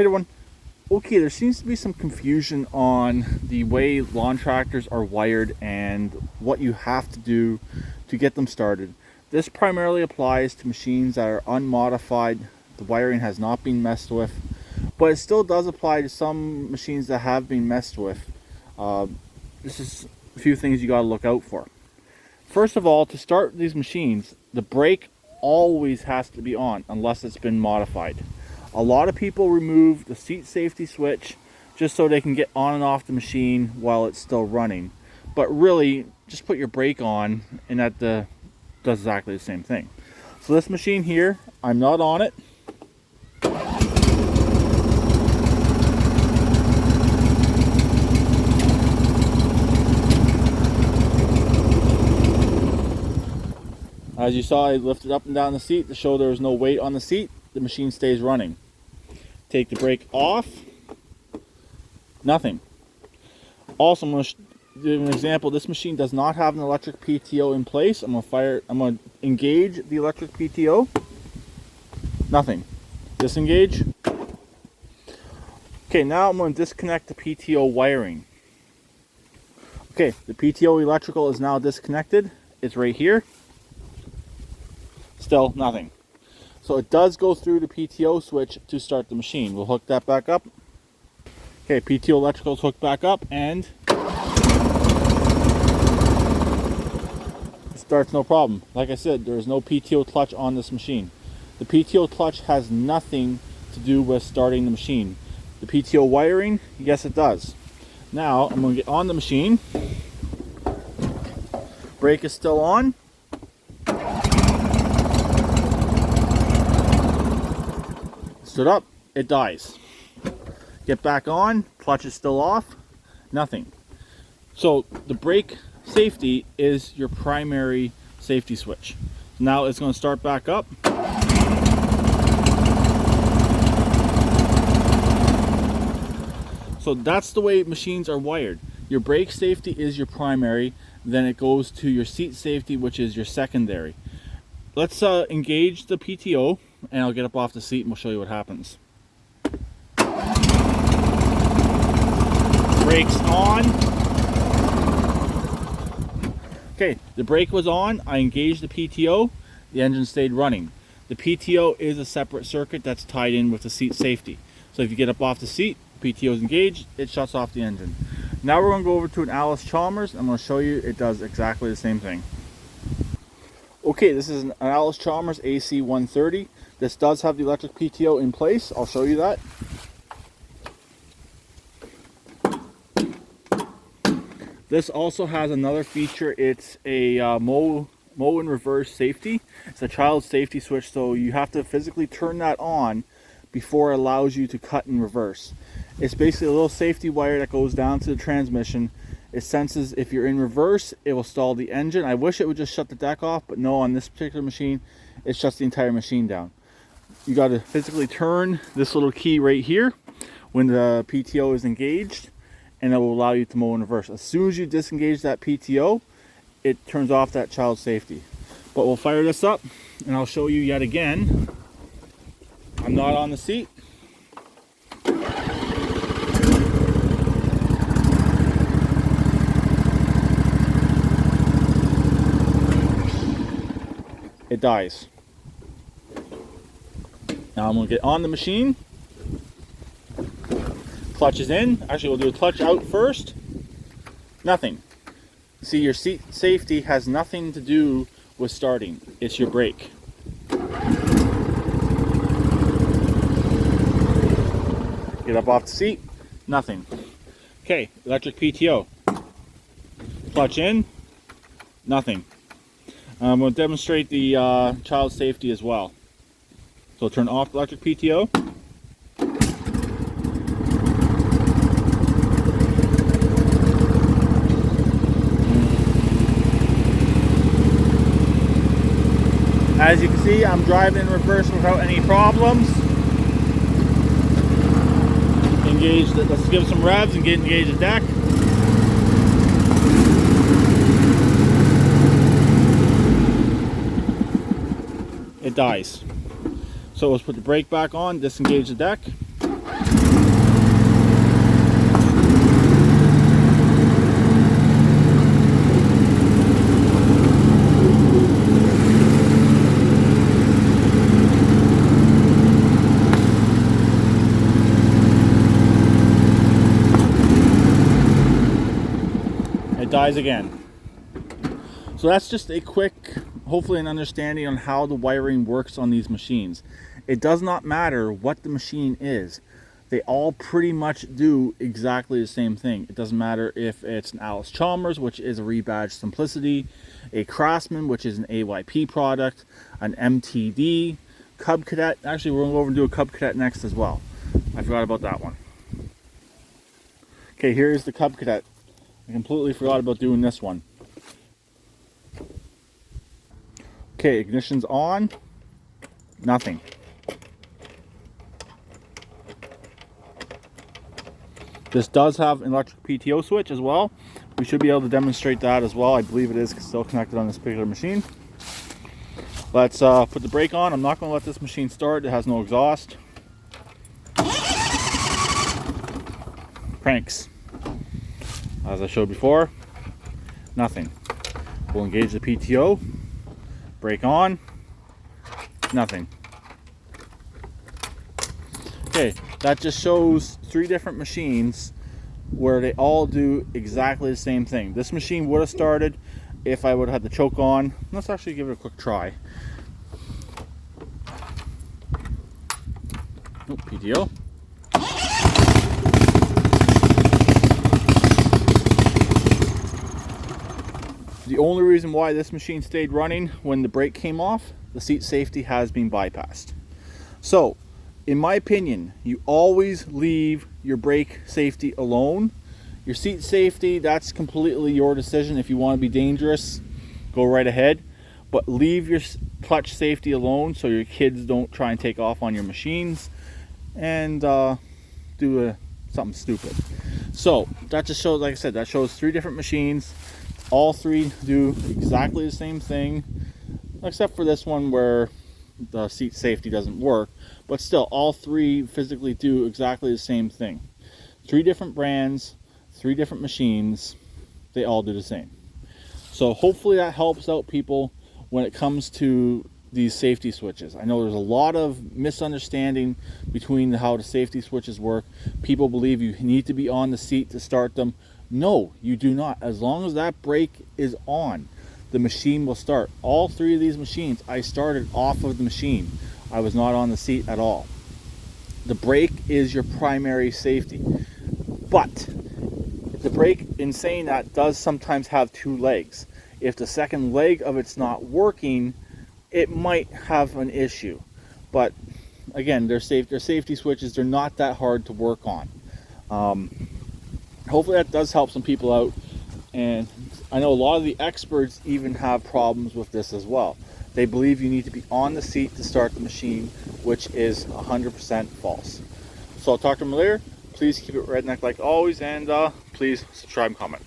Hit one. Okay, there seems to be some confusion on the way lawn tractors are wired and what you have to do to get them started. This primarily applies to machines that are unmodified. The wiring has not been messed with, but it still does apply to some machines that have been messed with. This is a few things you got to look out for. First of all, to start these machines, the brake always has to be on unless it's been modified. A lot of people remove the seat safety switch just so they can get on and off the machine while it's still running. But really, just put your brake on and that does exactly the same thing. So this machine here, I'm not on it. As you saw, I lifted up and down the seat to show there was no weight on the seat. The machine stays running. Take the brake off. Nothing. Also, I'm going to give an example. This machine does not have an electric PTO in place. I'm going to engage the electric PTO. Nothing. Disengage. Okay, now I'm going to disconnect the PTO wiring. Okay, the PTO electrical is now disconnected. It's right here. Still nothing. So it does go through the PTO switch to start the machine. We'll hook that back up. Okay, PTO electrical is hooked back up and it starts no problem. Like I said, there is no PTO clutch on this machine. The PTO clutch has nothing to do with starting the machine. The PTO wiring, yes it does. Now I'm going to get on the machine. Brake is still on. Stood up, it dies. Get back on, clutch is still off, nothing. So the brake safety is your primary safety switch. Now it's going to start back up. So that's the way machines are wired. Your brake safety is your primary, then it goes to your seat safety, which is your secondary. Let's engage the PTO. And I'll get up off the seat and we'll show you what happens. Brakes on. Okay, the brake was on. I engaged the PTO. The engine stayed running. The PTO is a separate circuit that's tied in with the seat safety. So if you get up off the seat, PTO is engaged, it shuts off the engine. Now we're going to go over to an Allis-Chalmers. I'm going to show you it does exactly the same thing. Okay, this is an Allis-Chalmers AC130. This does have the electric PTO in place. I'll show you that. This also has another feature. It's a mow in reverse safety. It's a child safety switch, so you have to physically turn that on before it allows you to cut in reverse. It's basically a little safety wire that goes down to the transmission. It senses if you're in reverse, it will stall the engine. I wish it would just shut the deck off, but no, on this particular machine, it shuts the entire machine down. You got to physically turn this little key right here when the PTO is engaged, and it will allow you to mow in reverse. As soon as you disengage that PTO, it turns off that child safety. But we'll fire this up, and I'll show you yet again. I'm not on the seat. It dies. Now I'm going to get on the machine. Clutch is in. Actually, we'll do a clutch out first. Nothing. See, your seat safety has nothing to do with starting. It's your brake. Get up off the seat. Nothing. Okay, electric PTO. Clutch in. Nothing. I'm going to demonstrate the child safety as well. So turn off the electric PTO. As you can see, I'm driving in reverse without any problems. Engage, let's give it some revs and engage the deck. It dies. So let's put the brake back on, disengage the deck. It dies again. So that's just a quick, hopefully an understanding on how the wiring works on these machines. It does not matter what the machine is. They all pretty much do exactly the same thing. It doesn't matter if it's an Alice Chalmers, which is a rebadged Simplicity, a Craftsman, which is an AYP product, an MTD, Cub Cadet. Actually, we're going to go over and do a Cub Cadet next as well. I forgot about that one. Okay, here's the Cub Cadet. I completely forgot about doing this one. Okay, ignition's on. Nothing. This does have an electric PTO switch as well. We should be able to demonstrate that as well. I believe it is still connected on this particular machine. Let's put the brake on. I'm not going to let this machine start. It has no exhaust. Cranks. As I showed before, nothing. We'll engage the PTO. Brake on. Nothing. Okay, that just shows 3 different machines where they all do exactly the same thing. This machine would have started if I would have had the choke on. Let's actually give it a quick try. Oh, PTO. The only reason why this machine stayed running when the brake came off, the seat safety has been bypassed. So, in my opinion, you always leave your brake safety alone. Your seat safety, that's completely your decision. If you want to be dangerous, go right ahead. But leave your clutch safety alone so your kids don't try and take off on your machines and do something stupid. So, that just shows, like I said, that shows 3 different machines. All 3 do exactly the same thing, except for this one where the seat safety doesn't work. But still, all 3 physically do exactly the same thing. 3 different brands, 3 different machines, they all do the same. So hopefully that helps out people when it comes to these safety switches. I know there's a lot of misunderstanding between how the safety switches work. People believe you need to be on the seat to start them. No, you do not. As long as that brake is on, the machine will start. All 3 of these machines, I started off of the machine. I was not on the seat at all. The brake is your primary safety. But the brake, in saying that, does sometimes have 2 legs. If the second leg of it's not working, it might have an issue. But again, they're safety switches. They're not that hard to work on. Hopefully that does help some people out. And I know a lot of the experts even have problems with this as well. They believe you need to be on the seat to start the machine, which is 100% false. So I'll talk to them later. Please keep it redneck like always, and please subscribe and comment.